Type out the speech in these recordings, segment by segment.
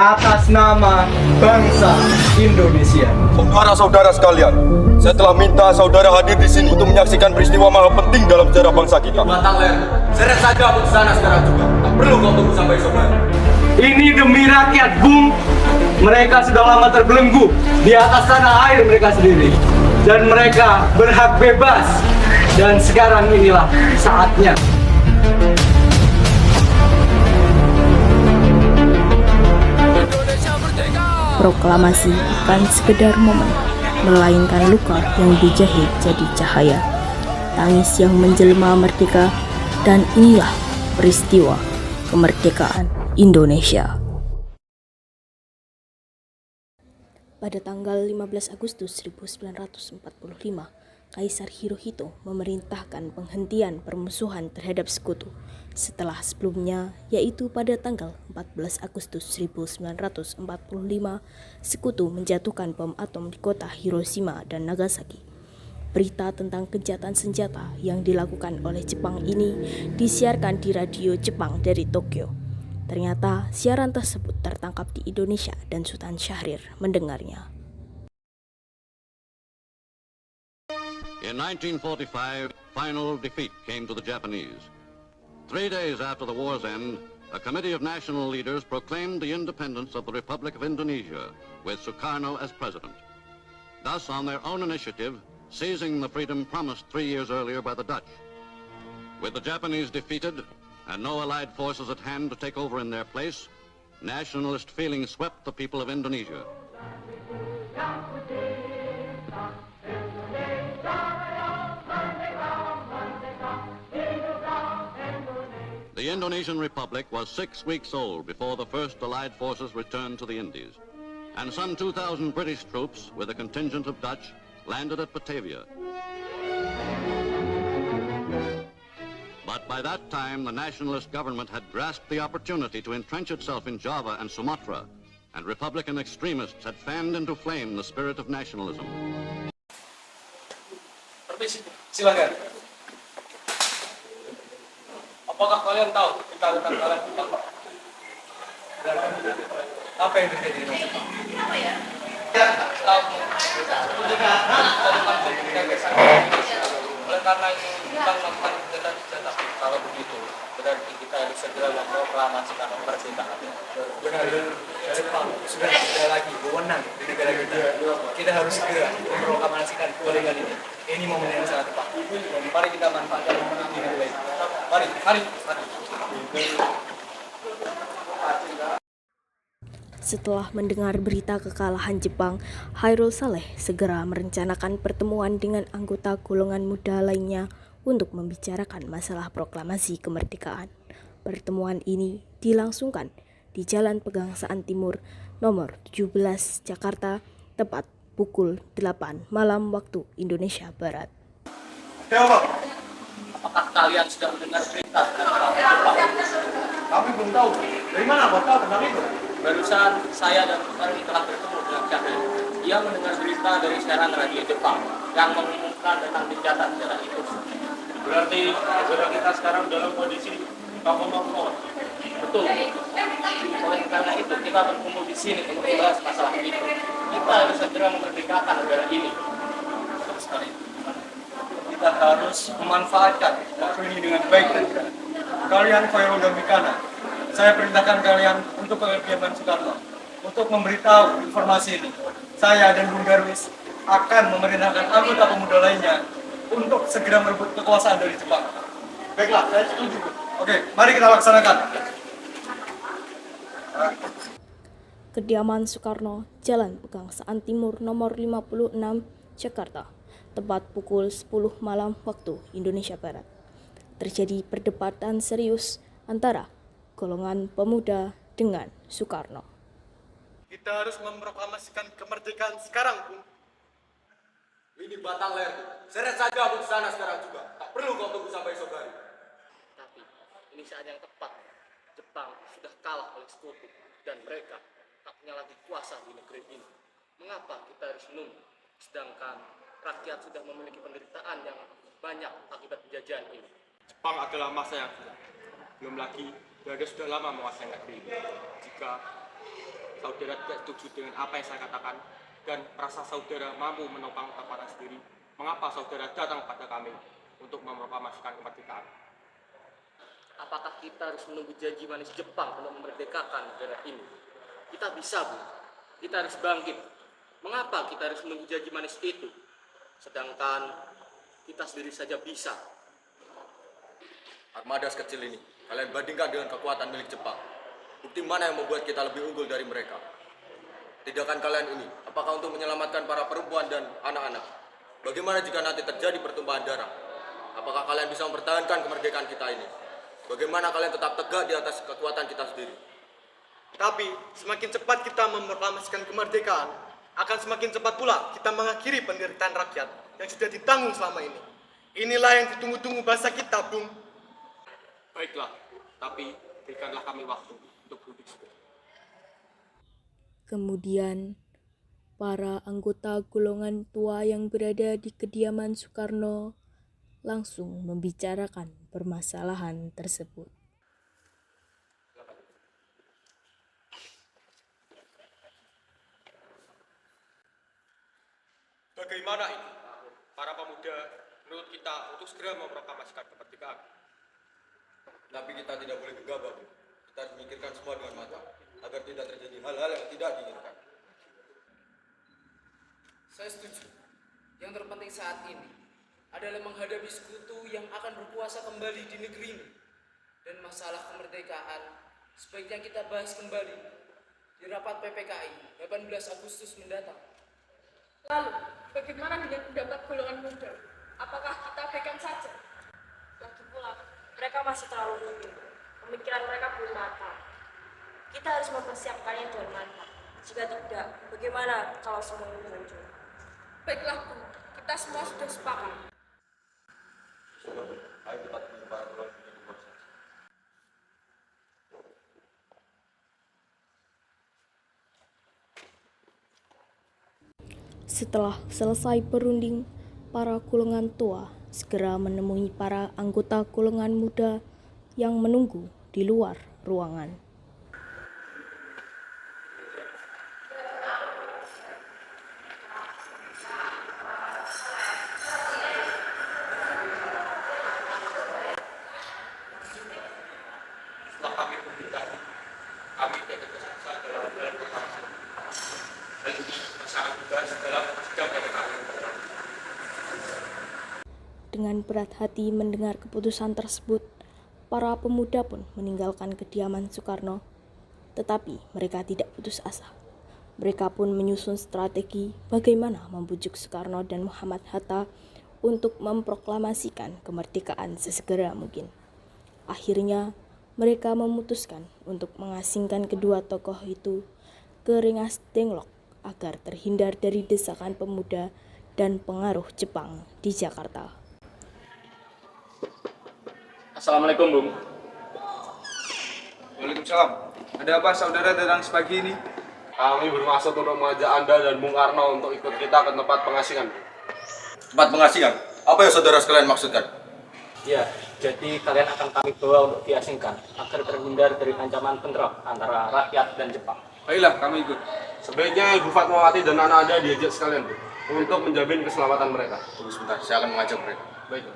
atas nama bangsa Indonesia. Saudara-saudara sekalian, saya telah minta saudara hadir di sini untuk menyaksikan peristiwa maha penting dalam sejarah bangsa kita. Batang leher, seret saja aku ke sana sekarang juga. Tak perlu kau tunggu sampai esok hari. Ini demi rakyat, Bung. Mereka sudah lama terbelenggu di atas tanah air mereka sendiri. Dan mereka berhak bebas. Dan sekarang inilah saatnya. Proklamasi bukan sekedar momen, melainkan luka yang dijahit jadi cahaya, tangis yang menjelma merdeka, dan inilah peristiwa kemerdekaan Indonesia. Pada tanggal 15 Agustus 1945, Kaisar Hirohito memerintahkan penghentian permusuhan terhadap sekutu. Setelah sebelumnya, yaitu pada tanggal 14 Agustus 1945, sekutu menjatuhkan bom atom di kota Hiroshima dan Nagasaki. Berita tentang gencatan senjata yang dilakukan oleh Jepang ini disiarkan di radio Jepang dari Tokyo. Ternyata siaran tersebut tertangkap di Indonesia dan Sultan Syahrir mendengarnya. In 1945, final defeat came to the Japanese. 3 days after the war's end, a committee of national leaders proclaimed the independence of the Republic of Indonesia, with Sukarno as president. Thus, on their own initiative, seizing the freedom promised 3 years earlier by the Dutch. With the Japanese defeated and no allied forces at hand to take over in their place, nationalist feeling swept the people of Indonesia. The Indonesian Republic was 6 weeks old before the first Allied forces returned to the Indies, and some 2,000 British troops, with a contingent of Dutch, landed at Batavia. But by that time, the nationalist government had grasped the opportunity to entrench itself in Java and Sumatra, and Republican extremists had fanned into flame the spirit of nationalism. Silakan. Apakah kalian tahu kekalahan kalian Jepang? Apa yang terjadi dengan Jepang? Apa ya? Oleh karena itu Jepang melakukan senjata. Kalau begitu, berarti kita harus segera memproklamasikan kemerdekaan. Benar, Jepang sudah tidak lagi berwenang di negara kita. Kita harus segera memproklamasikan kemerdekaan ini. Ini momen yang sangat tepat. Mari kita manfaatkan momen ini dengan baik. Mari. Setelah mendengar berita kekalahan Jepang, Hairul Saleh segera merencanakan pertemuan dengan anggota golongan muda lainnya untuk membicarakan masalah proklamasi kemerdekaan. Pertemuan ini dilangsungkan di Jalan Pegangsaan Timur nomor 17 Jakarta, tepat pukul 8 malam waktu Indonesia Barat. Apakah kalian sudah mendengar berita tentang Jepang? Kami belum tahu. Dari mana Bapak tahu tentang itu? Barusan saya dan Fahri telah bertemu dengan Syahrir. Dia mendengar berita dari siaran radio Jepang yang mengumumkan tentang gencatan itu. Berarti negara kita sekarang dalam kondisi kamu. Betul. Oleh karena itu kita berkumpul di sini untuk membahas masalah itu. Kita harus segera memerdekakan negara ini. Betul sekali. Kita harus memanfaatkan waktu ini dengan baik. Kalian Khairul dan Mikana, saya perintahkan kalian untuk ke kediaman Soekarno untuk memberitahu informasi ini. Saya dan Bung Darwis akan memerintahkan anggota pemuda lainnya untuk segera merebut kekuasaan dari Jepang. Baiklah, saya setuju. Oke, mari kita laksanakan. Kediaman Soekarno, Jalan Pegangsaan Timur nomor 56 Jakarta, tepat pukul 10 malam waktu Indonesia Barat. Terjadi perdebatan serius antara golongan pemuda dengan Soekarno. Kita harus memproklamasikan kemerdekaan sekarang, Bung. Ini batang leher. Seret saja aku ke sana sekarang juga. Tak perlu kau tunggu sampai esok hari. Tapi ini saat yang tepat. Jepang sudah kalah oleh sekutu dan mereka tak punya lagi kuasa di negeri ini. Mengapa kita harus menunggu? Sedangkan rakyat sudah memiliki penderitaan yang banyak akibat penjajahan ini. Jepang adalah masa yang sudah. Belum lagi, Belanda sudah lama menguasai negeri ini. Jika saudara tidak setuju dengan apa yang saya katakan dan merasa saudara mampu menopang kekuatan sendiri, mengapa saudara datang pada kami untuk memproklamasikan kemerdekaan? Apakah kita harus menunggu janji manis Jepang untuk memerdekakan negara ini? Kita bisa, Bu. Kita harus bangkit. Mengapa kita harus menunggu janji manis itu? Sedangkan kita sendiri saja bisa. Armada sekecil ini, kalian bandingkan dengan kekuatan milik Jepang. Bukti mana yang membuat kita lebih unggul dari mereka? Tindakan kalian ini, apakah untuk menyelamatkan para perempuan dan anak-anak? Bagaimana jika nanti terjadi pertumpahan darah? Apakah kalian bisa mempertahankan kemerdekaan kita ini? Bagaimana kalian tetap tegak di atas kekuatan kita sendiri? Tapi semakin cepat kita memproklamasikan kemerdekaan, akan semakin cepat pula kita mengakhiri penderitaan rakyat yang sudah ditanggung selama ini. Inilah yang ditunggu-tunggu bangsa kita, Bung. Baiklah, tapi berikanlah kami waktu untuk berdiskusi. Kemudian, para anggota golongan tua yang berada di kediaman Soekarno langsung membicarakan permasalahan tersebut. Bagaimana ini? Para pemuda menurut kita untuk segera memproklamasikan kemerdekaan. Tapi kita tidak boleh gegabah, Bu. Kita harus memikirkan semua dengan matang, agar tidak terjadi hal-hal yang tidak diinginkan. Saya setuju. Yang terpenting saat ini adalah menghadapi sekutu yang akan berkuasa kembali di negeri ini. Dan masalah kemerdekaan sebaiknya kita bahas kembali di rapat PPKI 18 Agustus mendatang. Lalu, bagaimana dengan pendapat golongan muda? Apakah kita baikan saja? Lagi pula, mereka masih terlalu muda. Pemikiran mereka belum matang. Kita harus mempersiapkannya dengan mantap. Jika tidak, bagaimana kalau semua ini hancur? Baiklah, Bu. Kita semua sudah sepakat. Ayo kita tunggu para golongan muda di bawah sana. Setelah selesai berunding, para golongan tua segera menemui para anggota golongan muda yang menunggu di luar ruangan. Setelah kami berbicara, kami tidak terkesan dalam proklamasi. Dan ini sangat bebas dalam sidang PPKI. Dengan berat hati mendengar keputusan tersebut, para pemuda pun meninggalkan kediaman Soekarno. Tetapi mereka tidak putus asa. Mereka pun menyusun strategi bagaimana membujuk Soekarno dan Muhammad Hatta untuk memproklamasikan kemerdekaan sesegera mungkin. Akhirnya, mereka memutuskan untuk mengasingkan kedua tokoh itu ke Rengas Dengklok agar terhindar dari desakan pemuda dan pengaruh Jepang di Jakarta. Assalamualaikum, Bung. Waalaikumsalam. Ada apa saudara datang sepagi ini? Kami bermaksud untuk mengajak Anda dan Bung Karno untuk ikut kita ke tempat pengasingan. Tempat pengasingan? Apa yang saudara sekalian maksudkan? Ya, jadi kalian akan kami bawa untuk diasingkan agar terhindar dari ancaman bentrok antara rakyat dan Jepang. Baiklah, kami ikut. Sebaiknya Ibu Fatmawati dan anak Anda diajak sekalian, Bu, untuk menjamin keselamatan mereka. Tunggu sebentar, saya akan mengajak mereka. Baik.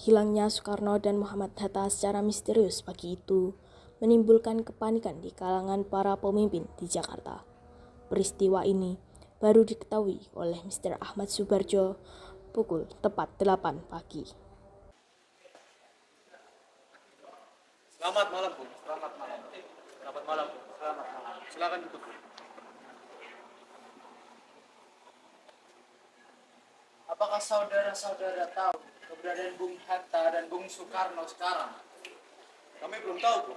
Hilangnya Soekarno dan Muhammad Hatta secara misterius pagi itu menimbulkan kepanikan di kalangan para pemimpin di Jakarta. Peristiwa ini baru diketahui oleh Mr. Ahmad Subarjo pukul tepat 8 pagi. Selamat malam, Bu. Selamat malam. Selamat malam, Bu. Selamat malam. Silakan duduk, Bu. Apakah saudara-saudara tahu keberadaan Bung Hatta dan Bung Soekarno sekarang? Kami belum tahu, Bu.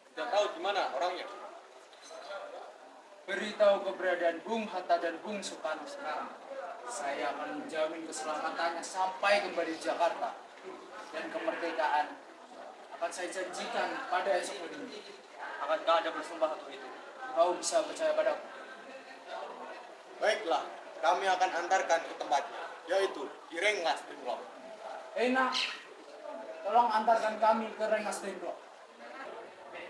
Tidak tahu di mana orangnya. Beritahu keberadaan Bung Hatta dan Bung Soekarno sekarang. Saya akan menjamin keselamatannya sampai kembali di Jakarta. Dan kemerdekaan akan saya janjikan pada esok hari. Akankah Anda bersumpah untuk itu? Kau bisa percaya padaku. Baiklah, kami akan antarkan ke tempatnya, yaitu di Rengas Dengklok. Enak, tolong antarkan kami ke Rengas Dengklok.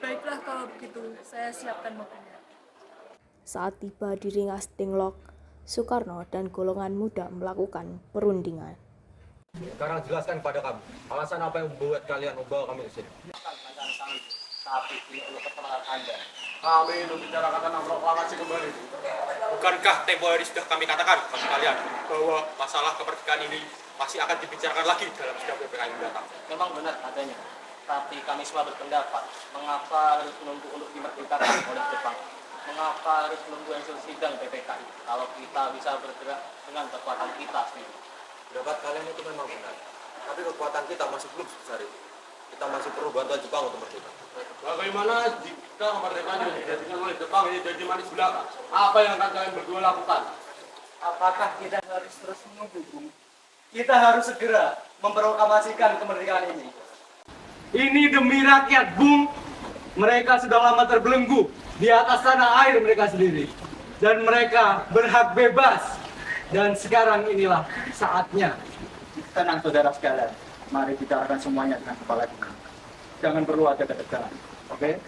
Baiklah kalau begitu, saya siapkan mobilnya. Saat tiba di Ringas Dengklok, Soekarno dan golongan muda melakukan perundingan. Sekarang jelaskan kepada kami, alasan apa yang membuat kalian membawa kami ke sini? Tapi ini perlu keterangan Anda. Kami ingin membicarakan tentang proklamasi kembali. Bukankah tempo hari sudah kami katakan kepada kalian bahwa masalah kemerdekaan ini masih akan dibicarakan lagi dalam sidang PPK yang datang? Memang benar adanya. Tapi kami semua berpendapat, mengapa harus menunggu untuk dimerdekakan oleh Jepang? Mengapa harus menunggu hasil sidang PPKI kalau kita bisa bergerak dengan kekuatan kita sendiri? Pendapat kalian itu memang benar, tapi kekuatan kita masih belum sebesar itu. Kita masih perlu bantuan Jepang untuk merdeka. Bagaimana jika kemerdekaan yang dijadikan oleh Jepang ini jadi manis belaka? Apa yang akan kalian berdua lakukan? Apakah kita harus terus menunggu, Bung? Kita harus segera memproklamasikan kemerdekaan ini. Ini demi rakyat, Bung. Mereka sudah lama terbelenggu di atas tanah air mereka sendiri. Dan mereka berhak bebas. Dan sekarang inilah saatnya. Tenang saudara sekalian. Mari bicarakan semuanya dengan kepala dingin. Jangan perlu ada ketegangan. Oke?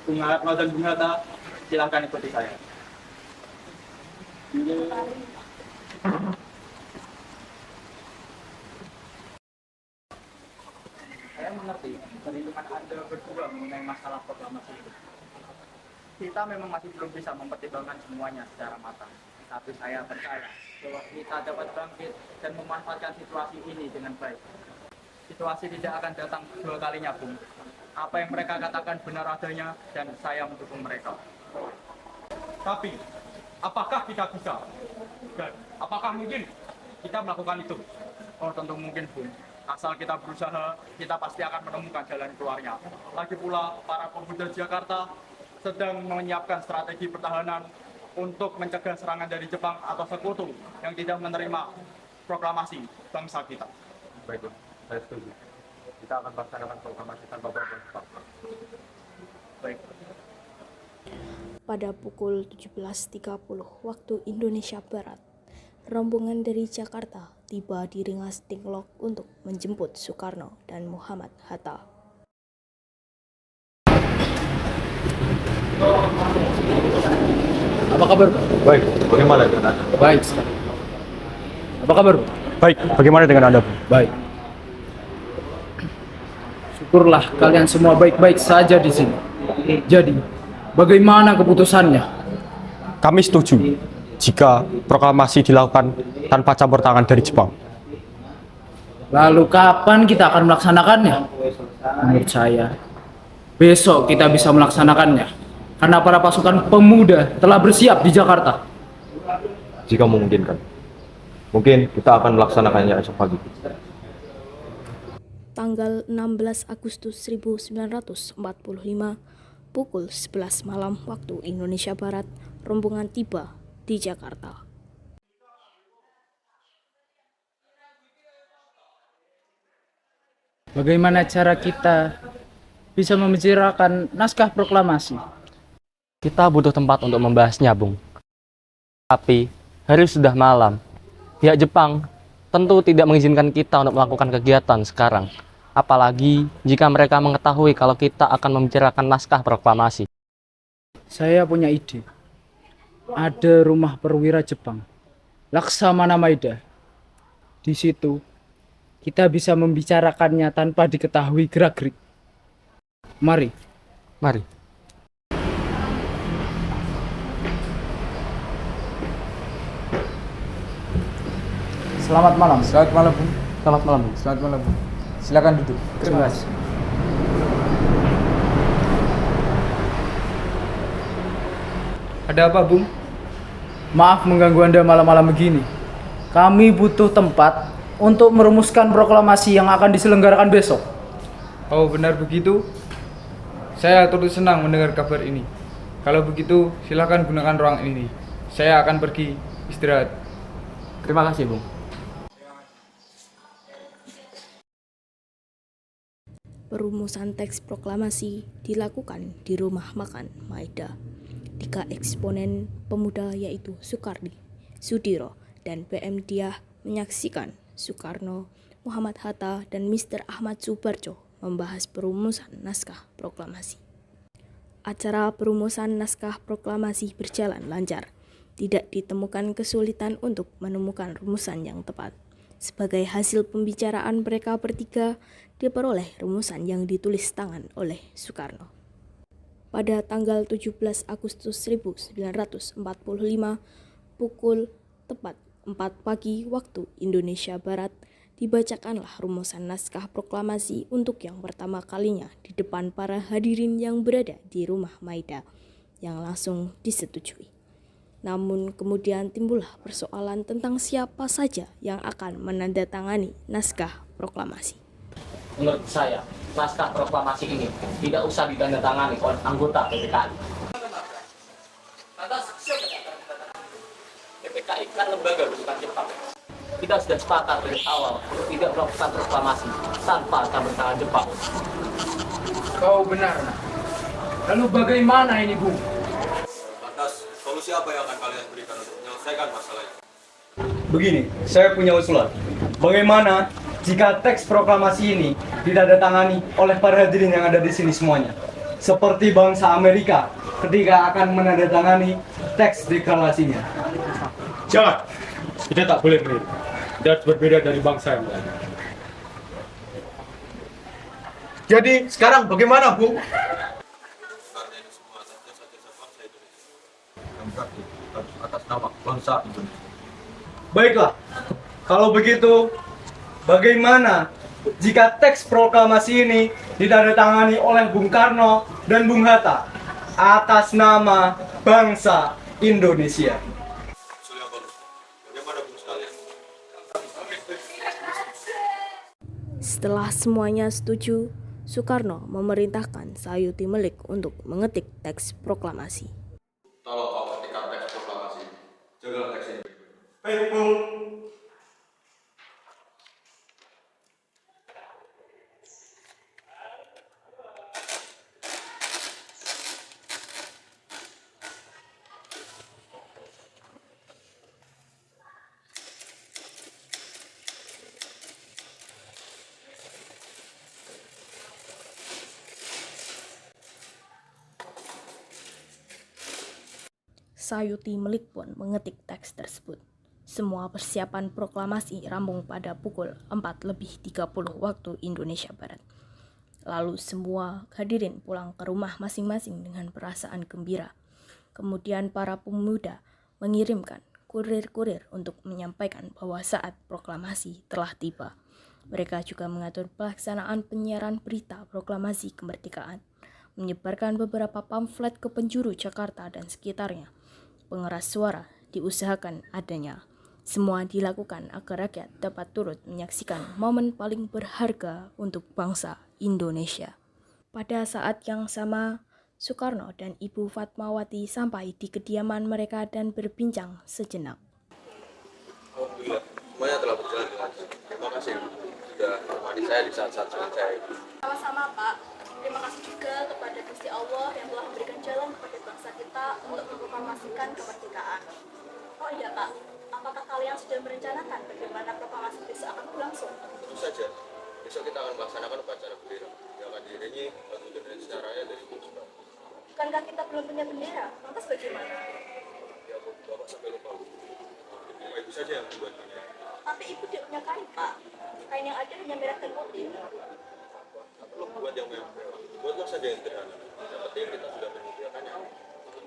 Bung Atma dan Bung Hatta, silakan ikuti saya. Saya mengerti perhitungan Anda berdua mengenai masalah proklamasi itu. Kita memang masih belum bisa mempertimbangkan semuanya secara matang. Tapi saya percaya bahwa kita dapat bangkit dan memanfaatkan situasi ini dengan baik. Situasi tidak akan datang dua kalinya, Bung. Apa yang mereka katakan benar adanya dan saya mendukung mereka. Tapi, apakah kita bisa? Dan apakah mungkin kita melakukan itu? Oh, tentu mungkin, Bung. Asal kita berusaha, kita pasti akan menemukan jalan keluarnya. Lagi pula, para pemuda Jakarta sedang menyiapkan strategi pertahanan untuk mencegah serangan dari Jepang atau sekutu yang tidak menerima proklamasi bangsa kita. Baiklah, saya setuju. Kita akan laksanakan proklamasi tanpa bantuan Jepang. Baik. Pada pukul 17.30 waktu Indonesia Barat, rombongan dari Jakarta tiba di Ringas Dengklok untuk menjemput Soekarno dan Muhammad Hatta. Apa kabar? Baik, bagaimana dengan Anda? Baik. Apa kabar? Baik, bagaimana dengan Anda, Bung? Baik. Syukurlah kalian semua baik-baik saja di sini. Jadi, bagaimana keputusannya? Kami setuju jika proklamasi dilakukan tanpa campur tangan dari Jepang. Lalu kapan kita akan melaksanakannya? Menurut saya, besok kita bisa melaksanakannya. Karena para pasukan pemuda telah bersiap di Jakarta. Jika memungkinkan, mungkin kita akan melaksanakannya esok pagi. Tanggal 16 Agustus 1945, pukul 11 malam waktu Indonesia Barat, rombongan tiba di Jakarta. Bagaimana cara kita bisa membicarakan naskah proklamasi? Kita butuh tempat untuk membahasnya, Bung. Tapi, hari sudah malam. Pihak Jepang tentu tidak mengizinkan kita untuk melakukan kegiatan sekarang. Apalagi jika mereka mengetahui kalau kita akan membicarakan naskah proklamasi. Saya punya ide. Ada rumah perwira Jepang, Laksamana Maeda. Di situ, kita bisa membicarakannya tanpa diketahui gerak-gerik. Mari. Mari. Selamat malam. Selamat malam, Bung. Selamat malam, Bung. Selamat malam, Bung. Silakan duduk. Terima kasih. Ada apa, Bung? Maaf mengganggu Anda malam-malam begini. Kami butuh tempat untuk merumuskan proklamasi yang akan diselenggarakan besok. Oh, benar begitu? Saya turut senang mendengar kabar ini. Kalau begitu, silakan gunakan ruang ini. Saya akan pergi istirahat. Terima kasih, Bung. Perumusan teks proklamasi dilakukan di rumah makan Maeda. 3 eksponen pemuda yaitu Soekardi, Sudiro, dan PM Diah menyaksikan Soekarno, Muhammad Hatta, dan Mr. Ahmad Subarjo membahas perumusan naskah proklamasi. Acara perumusan naskah proklamasi berjalan lancar. Tidak ditemukan kesulitan untuk menemukan rumusan yang tepat. Sebagai hasil pembicaraan mereka bertiga, diperoleh rumusan yang ditulis tangan oleh Soekarno. Pada tanggal 17 Agustus 1945, pukul tepat 4 pagi waktu Indonesia Barat, dibacakanlah rumusan naskah proklamasi untuk yang pertama kalinya di depan para hadirin yang berada di rumah Maida, yang langsung disetujui. Namun kemudian timbullah persoalan tentang siapa saja yang akan menandatangani naskah proklamasi. Menurut saya, naskah proklamasi ini tidak usah ditandatangani oleh anggota PPKI. PPKI kan lembaga bukan Jepang. Kita sudah sepakat dari awal untuk tidak melakukan proklamasi tanpa campur tangan Jepang. Kau benar, Nak. Lalu bagaimana ini, Bung? Lantas, solusi apa yang akan kalian berikan untuk menyelesaikan masalah ini? Begini, saya punya usulan. Bagaimana jika teks proklamasi ini ditandatangani oleh para hadirin yang ada di sini semuanya? Seperti bangsa Amerika ketika akan menandatangani teks deklarasinya. Jangan, kita tak boleh mirip. Kita harus berbeda dari bangsa yang lain. Jadi sekarang bagaimana, Bung? Karena ini semua atas jasa-jasa bangsa Indonesia. Yang berarti harus atas nama bangsa Indonesia. Baiklah, kalau begitu, bagaimana jika teks proklamasi ini ditandatangani oleh Bung Karno dan Bung Hatta atas nama bangsa Indonesia? Usul yang bagus. Bagaimana Bung sekalian? Setelah semuanya setuju, Soekarno memerintahkan Sayuti Melik untuk mengetik teks proklamasi. Tolong kau ketikkan teks proklamasi. Jagalah teks ini. Baik, Bung. Sayuti Melik pun mengetik teks tersebut. Semua persiapan proklamasi rampung pada pukul 4:30 waktu Indonesia Barat. Lalu semua hadirin pulang ke rumah masing-masing dengan perasaan gembira. Kemudian para pemuda mengirimkan kurir-kurir untuk menyampaikan bahwa saat proklamasi telah tiba. Mereka juga mengatur pelaksanaan penyiaran berita proklamasi kemerdekaan, menyebarkan beberapa pamflet ke penjuru Jakarta dan sekitarnya. Pengeras suara diusahakan adanya. Semua dilakukan agar rakyat dapat turut menyaksikan momen paling berharga untuk bangsa Indonesia. Pada saat yang sama, Soekarno dan Ibu Fatmawati sampai di kediaman mereka dan berbincang sejenak. Alhamdulillah, semuanya telah berjalan dengan lancar. Terima kasih sudah menemani saya di saat-saat sulit saya ini. Sama-sama, Pak. Terima kasih juga kepada Gusti Allah yang telah memberikan jalan kepada bangsa kita untuk memproklamasikan kemerdekaan. Oh iya, Pak. Apakah kalian sudah merencanakan bagaimana proklamasi besok akan berlangsung? Tentu saja, besok kita akan melaksanakan upacara bendera yang akan diiringi lagu Indonesia Raya dari Bung Soekarno. Bukankah kita belum punya bendera? Lantas bagaimana? Ya, Bapak sampai lupa. Ibu saja yang membuat bendera. Tapi Ibu tidak punya kain, Pak. Kain yang ada hanya merah dan putih. Perlu buat yang mewah. Buatlah saja yang sederhana. Yang penting kita sudah menyediakannya.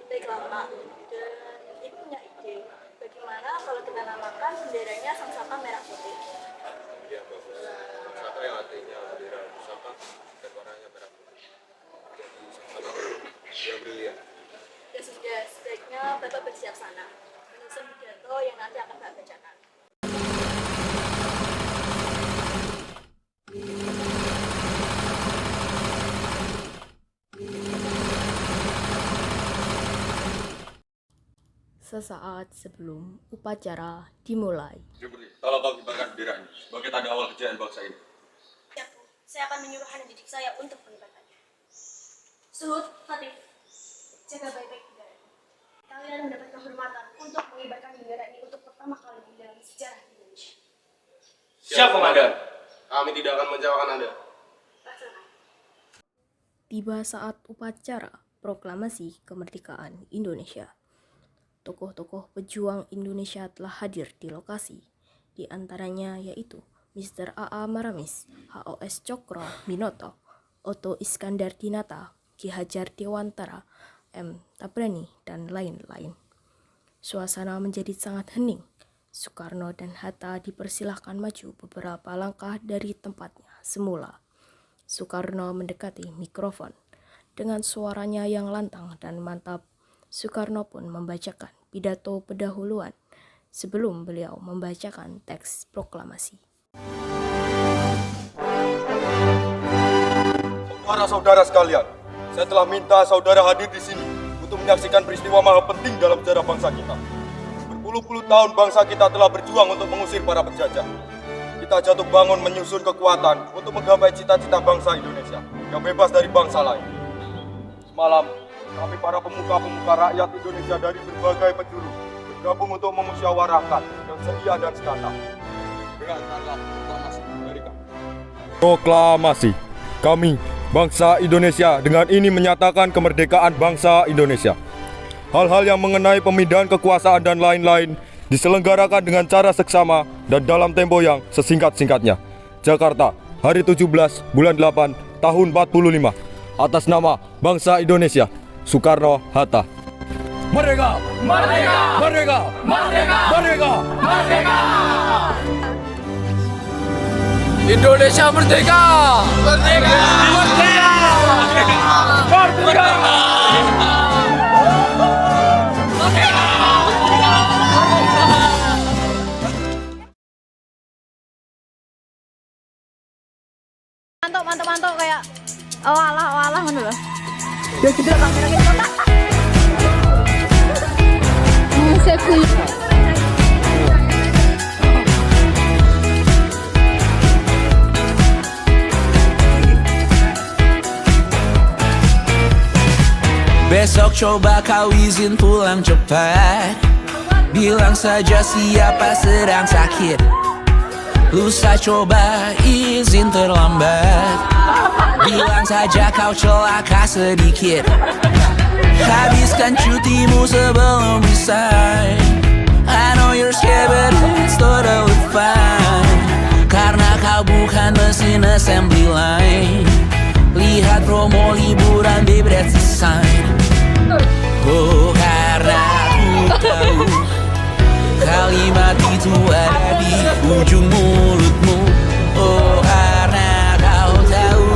Baiklah, Pak. Dan Ibu punya ide. Bagaimana kalau kita namakan benderanya Sangsaka Merah Putih? Ya, bagus. Sangsaka yang artinya bendera pusaka dan warnanya merah putih. Jadi sama yang brilian. Ya sudah, sebaiknya Bapak bersiap sana. Menyusun pidato yang nanti akan Bapak bacakan. Sesaat sebelum upacara dimulai. Jumri, tolong kau kibarkan bendera ini sebagai tanda awal kejayaan bangsa ini. Ya, Bu. Saya akan menyuruh anak didik saya untuk mengibarkannya. Suhud, Fatih, jaga baik-baik bendera ini. Kalian mendapat kehormatan untuk mengibarkan bendera ini untuk pertama kali dalam sejarah Indonesia. Siap, Komandan. Kami tidak akan menjawabkan Anda. Tiba saat upacara, Proklamasi Kemerdekaan Indonesia. Tokoh-tokoh pejuang Indonesia telah hadir di lokasi, di antaranya yaitu Mr. A.A. Maramis, H.O.S. Cokro Minoto, Oto Iskandar Dinata, Ki Hajar Dewantara, M. Tabrani, dan lain-lain. Suasana menjadi sangat hening. Soekarno dan Hatta dipersilahkan maju beberapa langkah dari tempatnya semula. Soekarno mendekati mikrofon. Dengan suaranya yang lantang dan mantap, Soekarno pun membacakan pidato pendahuluan sebelum beliau membacakan teks proklamasi. Saudara-saudara sekalian, saya telah minta saudara hadir di sini untuk menyaksikan peristiwa maha penting dalam sejarah bangsa kita. Berpuluh-puluh tahun bangsa kita telah berjuang untuk mengusir para penjajah. Kita jatuh bangun menyusun kekuatan untuk menggapai cita-cita bangsa Indonesia yang bebas dari bangsa lain. Semalam, kami para pemuka-pemuka rakyat Indonesia dari berbagai penjuru bergabung untuk memusyawarahkan yang setia dan sekata. Dengarkanlah proklamasi dari kami. Proklamasi. Kami, bangsa Indonesia, dengan ini menyatakan kemerdekaan bangsa Indonesia. Hal-hal yang mengenai pemindahan kekuasaan dan lain-lain diselenggarakan dengan cara seksama dan dalam tempo yang sesingkat-singkatnya. Jakarta, hari 17 bulan 8 tahun 45. Atas nama bangsa Indonesia, Soekarno-Hatta. Merdeka! Merdeka! Merdeka! Merdeka! Merdeka! Merdeka! Indonesia merdeka! Merdeka! Merdeka! Merdeka! Mantap kayak oh alah ngono lho. Ya gitu kamera gitu. Seku. Besok coba kau izin pulang cepat. Bilang saja siapa sedang sakit. Lusa coba izin terlambat. Bilang saja kau celaka sedikit. Habiskan cutimu sebelum resign. I know you're scared but it's totally fine. Karena kau bukan mesin assembly line. Lihat promo liburan babe, that's a sign. Oh, karena ku tahu kalimat itu ada di ujung mulutmu. Oh, karena kau tahu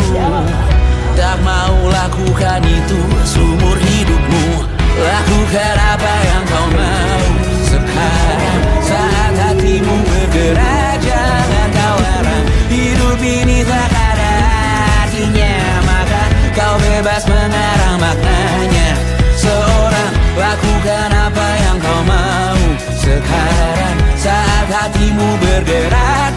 tak mau lakukan itu seumur hidupmu. Lakukan apa yang kau mau sekarang saat hatimu bergerak. Jangan kau larang, hidup ini tak ada artinya, maka kau bebas mengarang maknanya. Seorang lakukan apa yang kau mau sekarang saat hatimu bergerak.